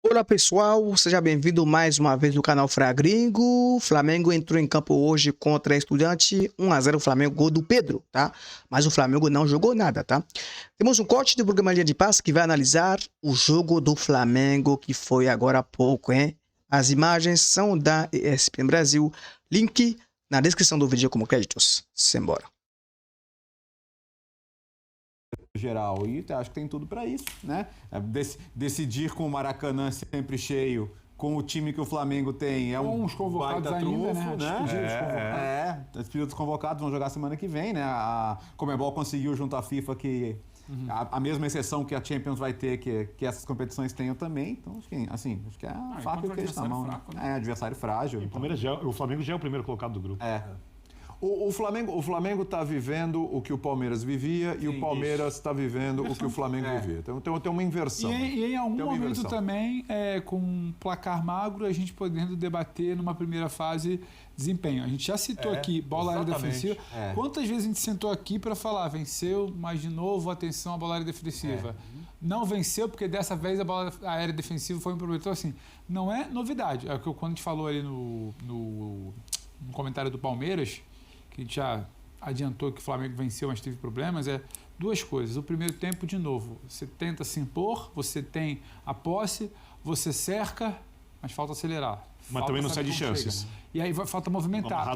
Olá pessoal, seja bem-vindo mais uma vez no canal Fragringo. Flamengo entrou em campo hoje contra a Estudiante, 1-0 Flamengo, gol do Pedro, tá? Mas o Flamengo não jogou nada, tá? Temos um corte do programa Linha de Passe que vai analisar o jogo do Flamengo que foi agora há pouco, hein? As imagens são da ESPN Brasil, link na descrição do vídeo como créditos. Simbora. Geral, e acho que tem tudo para isso, né? Decidir com o Maracanã sempre cheio, com o time que o Flamengo tem, é um convocados baita ainda, trunfo, né? Despedidos dos convocados vão jogar semana que vem, né? A Conmebol conseguiu junto à FIFA que a mesma exceção que a Champions vai ter, que essas competições tenham também. Então, acho que é a faca e o queijo na mão. Fraco, né? É, adversário frágil. O Flamengo já é o primeiro colocado do grupo. O Flamengo está vivendo o que o Palmeiras vivia e o Palmeiras está vivendo o que o Flamengo vivia. Então tem uma inversão. E em algum momento também, com um placar magro, a gente podendo debater numa primeira fase desempenho. A gente já citou aqui bola aérea defensiva. Quantas vezes a gente sentou aqui para falar venceu, mas de novo, atenção à bola aérea defensiva. Não venceu porque dessa vez a bola aérea defensiva foi um problema. Então, assim, não é novidade. É o que quando a gente falou ali no comentário do Palmeiras, que a gente já adiantou que o Flamengo venceu, mas teve problemas, duas coisas. O primeiro tempo, de novo, você tenta se impor, você tem a posse, você cerca, mas falta acelerar. Mas também não sai de chances. Chega. E aí falta movimentar.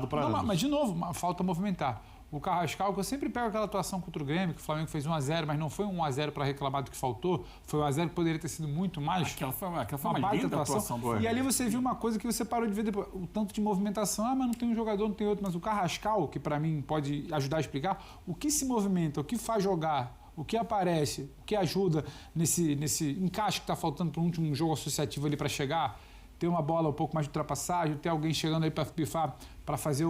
Mas, de novo, falta movimentar. O Carrascal, que eu sempre pego aquela atuação contra o Grêmio, que o Flamengo fez 1-0, mas não foi 1-0 para reclamar do que faltou, foi 1-0 que poderia ter sido muito mais. Aquela foi uma linda atuação. E ali você viu uma coisa que você parou de ver depois, o tanto de movimentação, mas não tem um jogador, não tem outro, mas o Carrascal, que para mim pode ajudar a explicar, o que se movimenta, o que faz jogar, o que aparece, o que ajuda nesse encaixe que está faltando para o último jogo associativo ali para chegar, ter uma bola um pouco mais de ultrapassagem, ter alguém chegando aí para pifar, para fazer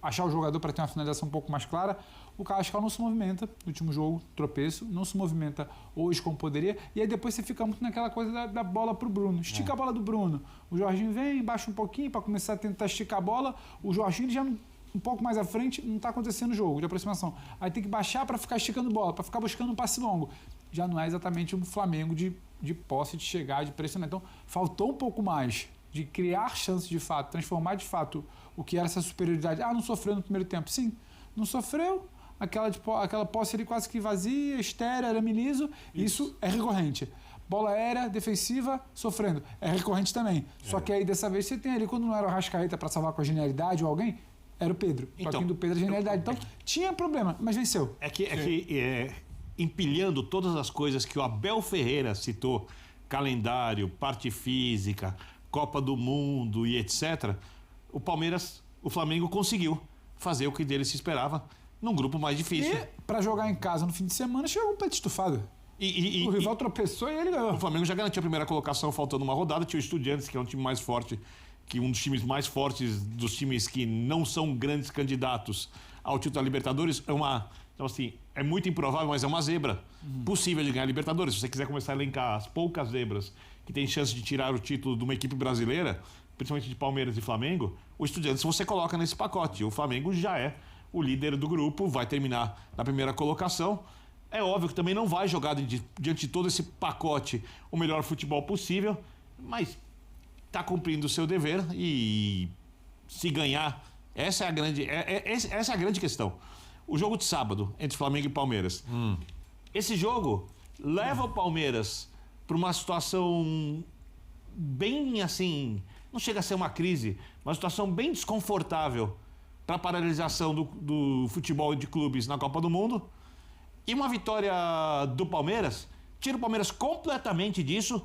achar o jogador para ter uma finalização um pouco mais clara. O Carrascal não se movimenta no último jogo, tropeço, não se movimenta hoje como poderia, e aí depois você fica muito naquela coisa da bola pro Bruno. Estica a bola do Bruno. O Jorginho vem, baixa um pouquinho para começar a tentar esticar a bola. O Jorginho já um pouco mais à frente, não está acontecendo o jogo de aproximação. Aí tem que baixar para ficar esticando bola, para ficar buscando um passe longo. Já não é exatamente um Flamengo de posse, de chegar, de pressionar. Então, faltou um pouco mais de criar chances de fato, transformar de fato o que era essa superioridade. Não sofreu no primeiro tempo. Sim, não sofreu. Aquela posse ali quase que vazia, estéril, arame liso. Isso é recorrente. Bola aérea, defensiva, sofrendo. É recorrente também. Só que aí, dessa vez, você tem ali, quando não era o Arrascaeta para salvar com a genialidade ou alguém, era o Pedro. O toquinho do Pedro, a genialidade. Então, tinha problema, mas venceu. Empilhando todas as coisas que o Abel Ferreira citou, calendário, parte física, Copa do Mundo e etc., o Flamengo conseguiu fazer o que dele se esperava num grupo mais difícil. E para jogar em casa no fim de semana, chegou um peito estufado. O rival tropeçou e ele ganhou. O Flamengo já garantiu a primeira colocação faltando uma rodada. Tinha o Estudiantes, que é um time mais forte, que um dos times mais fortes dos times que não são grandes candidatos ao título da Libertadores. Então, assim, é muito improvável, mas é uma zebra possível de ganhar a Libertadores. Se você quiser começar a elencar as poucas zebras que tem chance de tirar o título de uma equipe brasileira, principalmente de Palmeiras e Flamengo, o Estudiantes você coloca nesse pacote. O Flamengo já é o líder do grupo, vai terminar na primeira colocação. É óbvio que também não vai jogar diante de todo esse pacote o melhor futebol possível, mas está cumprindo o seu dever e se ganhar, essa é a grande questão. O jogo de sábado entre Flamengo e Palmeiras. Esse jogo leva o Palmeiras para uma situação bem assim, não chega a ser uma crise, uma situação bem desconfortável para a paralisação do futebol de clubes na Copa do Mundo. E uma vitória do Palmeiras tira o Palmeiras completamente disso,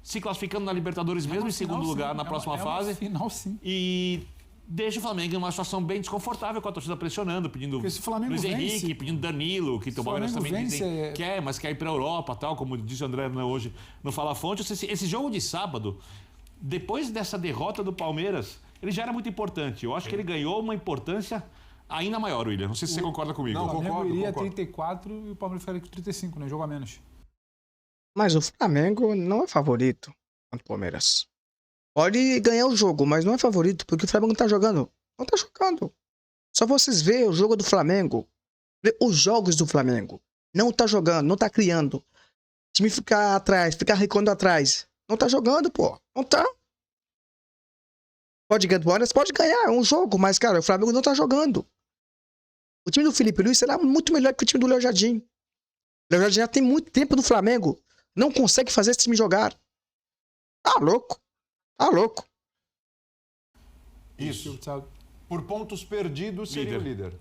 se classificando na Libertadores mesmo em segundo lugar na próxima fase. Final, sim. E deixa o Flamengo em uma situação bem desconfortável, com a torcida pressionando, pedindo Luiz Henrique, pedindo Danilo, que o Palmeiras também dizem quer, mas quer ir para a Europa, tal, como disse o André hoje no Fala Fonte. Esse jogo de sábado, depois dessa derrota do Palmeiras, ele já era muito importante. Eu acho que ele ganhou uma importância ainda maior, William. Não sei se você concorda comigo. Não, o Flamengo iria 34 e o Palmeiras ficaria com 35, né? Jogo a menos. Mas o Flamengo não é favorito contra o Palmeiras. Pode ganhar o jogo, mas não é favorito, porque o Flamengo não tá jogando. Não tá jogando. Só vocês verem o jogo do Flamengo, os jogos do Flamengo. Não tá jogando, não tá criando. O time ficar atrás, ficar recuando atrás. Não tá jogando, pô. Não tá. Pode ganhar do Palmeiras? Pode ganhar, é um jogo, mas, cara, o Flamengo não tá jogando. O time do Felipe Luiz será muito melhor que o time do Léo Jardim. O Léo Jardim já tem muito tempo no Flamengo. Não consegue fazer esse time jogar. Tá louco. Tá louco. Isso. Por pontos perdidos, seria o líder.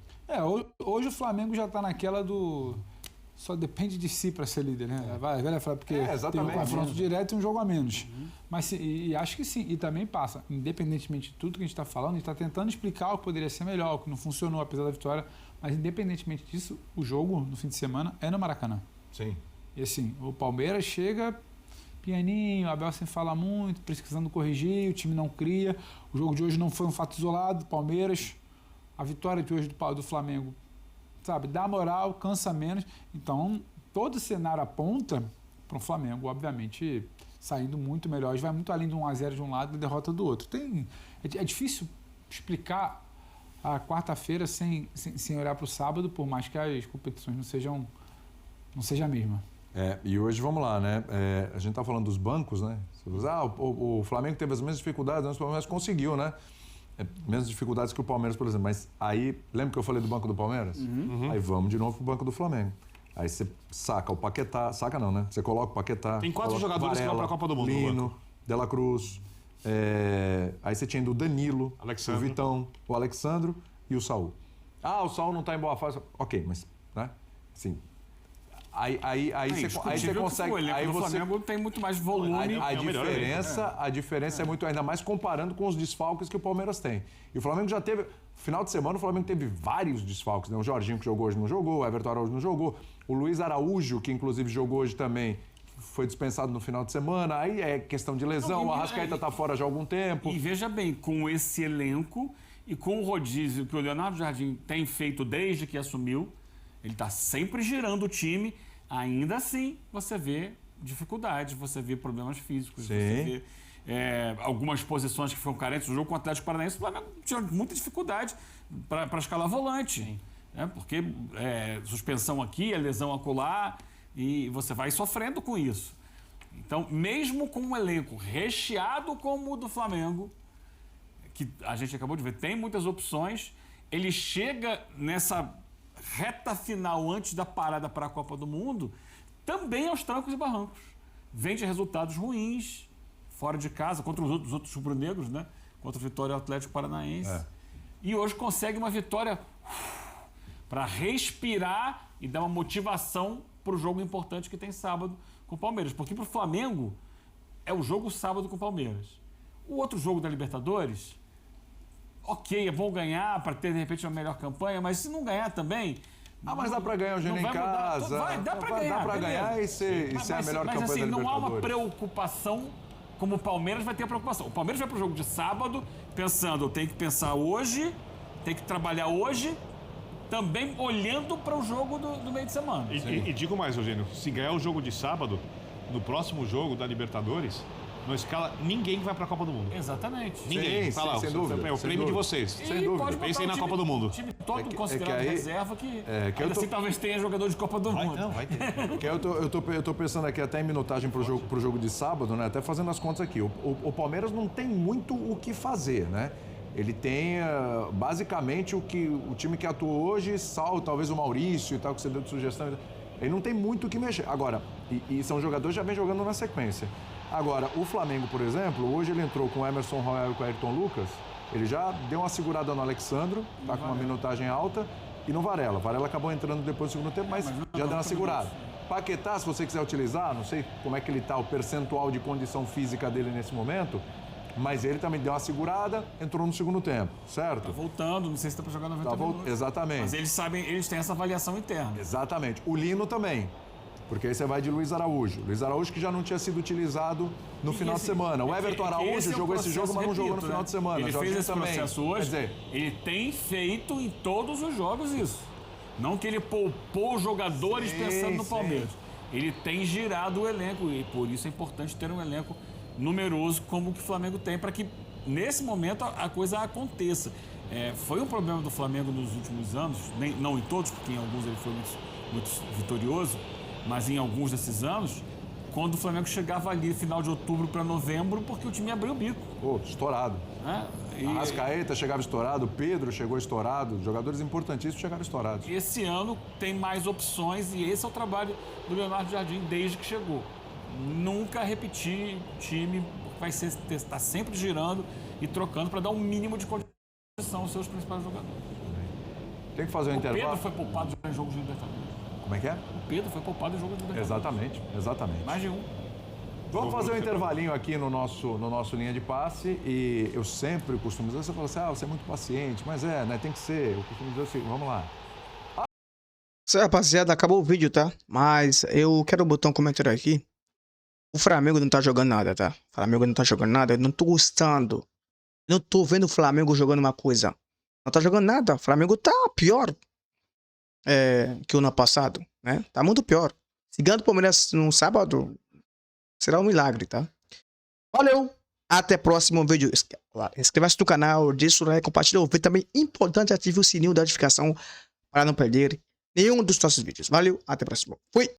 Hoje o Flamengo já tá naquela do... Só depende de si para ser líder, né? Vai falar, porque tem um confronto direto e um jogo a menos. Mas e acho que sim. E também passa, independentemente de tudo que a gente está falando, a gente está tentando explicar o que poderia ser melhor, o que não funcionou, apesar da vitória. Mas independentemente disso, o jogo no fim de semana é no Maracanã. Sim. E assim, o Palmeiras chega pianinho, o Abel sem falar muito, precisando corrigir, o time não cria. O jogo de hoje não foi um fato isolado, Palmeiras. A vitória de hoje do Flamengo, sabe, dá moral, cansa menos. Então, todo o cenário aponta para o Flamengo, obviamente, saindo muito melhor. Vai muito além de 1-0 de um lado e derrota do outro. É difícil explicar a quarta-feira sem olhar para o sábado, por mais que as competições não sejam a mesma. E hoje, vamos lá, né? A gente está falando dos bancos, né? O Flamengo teve as mesmas dificuldades, mas conseguiu, né? Menos dificuldades que o Palmeiras, por exemplo. Mas aí, lembra que eu falei do banco do Palmeiras? Aí vamos de novo pro banco do Flamengo. Aí você saca o Paquetá, saca não, né? Você coloca o Paquetá. Tem 4 jogadores que vão pra Copa do Mundo. Lino, De La Cruz. Aí você tinha do Danilo, Alexandre. o Vitão, o Alexandro e o Saul. O Saul não tá em boa fase. Ok, mas, né? Sim. Aí você consegue. Aí o Flamengo tem muito mais volume. A diferença é muito, ainda mais comparando com os desfalques que o Palmeiras tem. E o Flamengo já teve. Final de semana, o Flamengo teve vários desfalques, né? O Jorginho, que jogou hoje, não jogou. O Everton Araújo não jogou. O Luiz Araújo, que inclusive jogou hoje também, foi dispensado no final de semana. Aí é questão de lesão. O Arrascaeta tá fora já há algum tempo. E veja bem, com esse elenco e com o rodízio que o Leonardo Jardim tem feito desde que assumiu, ele está sempre girando o time, ainda assim você vê dificuldades, você vê problemas físicos, você vê algumas posições que foram carentes. O jogo com o Atlético Paranaense, o Flamengo tinha muita dificuldade para escalar volante, né? Porque suspensão aqui, lesão acolá, e você vai sofrendo com isso. Então, mesmo com um elenco recheado como o do Flamengo, que a gente acabou de ver, tem muitas opções, ele chega nessa reta final antes da parada para a Copa do Mundo, também aos trancos e barrancos. Vem de resultados ruins, fora de casa, contra os outros rubro-negros, né? Contra o Vitória e o Atlético Paranaense. E hoje consegue uma vitória para respirar e dar uma motivação para o jogo importante que tem sábado com o Palmeiras. Porque para o Flamengo é o jogo sábado com o Palmeiras. O outro jogo da Libertadores, ok, é bom ganhar para ter, de repente, uma melhor campanha, mas se não ganhar também... mas dá para ganhar o Gênio em casa. Dá para ganhar e ser a melhor campanha da Libertadores. Mas não há uma preocupação como o Palmeiras vai ter a preocupação. O Palmeiras vai para o jogo de sábado pensando, eu tenho que pensar hoje, tenho que trabalhar hoje, também olhando para o jogo do meio de semana. E digo mais, Eugênio, se ganhar o jogo de sábado, no próximo jogo da Libertadores... Não escala ninguém que vai para a Copa do Mundo. Exatamente. Ninguém. Sem dúvida. É o prêmio de vocês. Sem dúvida. Pensem na Copa do Mundo. O time todo considerado reserva que assim talvez tenha jogador de Copa do Mundo. Não, vai ter. Eu tô pensando aqui até em minutagem pro jogo de sábado, né? Até fazendo as contas aqui. O Palmeiras não tem muito o que fazer, né? Ele tem basicamente o time que atuou hoje, salvo talvez o Maurício e tal, que você deu de sugestão. Ele não tem muito o que mexer. Agora, e são jogadores que já vem jogando na sequência. Agora, o Flamengo, por exemplo, hoje ele entrou com o Emerson Royal e com o Ayrton Lucas, ele já deu uma segurada no Alexandro, tá com uma minutagem alta, e no Varela. Varela acabou entrando depois do segundo tempo, mas já deu uma segurada. Paquetá, se você quiser utilizar, não sei como é que ele tá, o percentual de condição física dele nesse momento, mas ele também deu uma segurada, entrou no segundo tempo, certo? Tá voltando, não sei se tá para jogar 90 minutos. Exatamente. Mas eles têm essa avaliação interna. Exatamente. O Lino também. Porque aí você vai de Luiz Araújo. Luiz Araújo que já não tinha sido utilizado no final de semana. O Everton Araújo jogou esse jogo, mas não jogou no final de semana. Ele fez esse processo hoje. Ele tem feito em todos os jogos isso. Não que ele poupou jogadores pensando no Palmeiras. Ele tem girado o elenco e por isso é importante ter um elenco numeroso como o que o Flamengo tem para que nesse momento a coisa aconteça. Foi um problema do Flamengo nos últimos anos, não em todos, porque em alguns ele foi muito vitorioso, mas em alguns desses anos, quando o Flamengo chegava ali, final de outubro para novembro, porque o time abriu o bico. Pô, estourado. Né? Arrascaeta chegava estourado, Pedro chegou estourado, jogadores importantíssimos chegaram estourados. Esse ano tem mais opções e esse é o trabalho do Leonardo Jardim desde que chegou. Nunca repetir time, vai estar sempre girando e trocando para dar um mínimo de condição aos seus principais jogadores. Tem que fazer um intervalo. Pedro foi poupado já em jogo de Libertadores. Como é que é? O Pedro foi poupado em jogo de Libertadores. Exatamente, exatamente. Mais de um. Vamos fazer um intervalinho aqui no nosso linha de passe e eu sempre costumo dizer, você fala assim, você é muito paciente, mas né, tem que ser. Eu costumo dizer assim, vamos lá. Isso aí, rapaziada, acabou o vídeo, tá? Mas eu quero botar um comentário aqui. O Flamengo não tá jogando nada, tá? O Flamengo não tá jogando nada, eu não tô gostando. Eu não tô vendo o Flamengo jogando uma coisa. Não tá jogando nada. O Flamengo tá pior que o ano passado, né? Tá muito pior. Se ganhar do Palmeiras no sábado, será um milagre, tá? Valeu! Até o próximo vídeo. Inscreva-se no canal, deixa o like, compartilha o vídeo. Também importante, ative o sininho da notificação para não perder nenhum dos nossos vídeos. Valeu, até o próximo. Fui!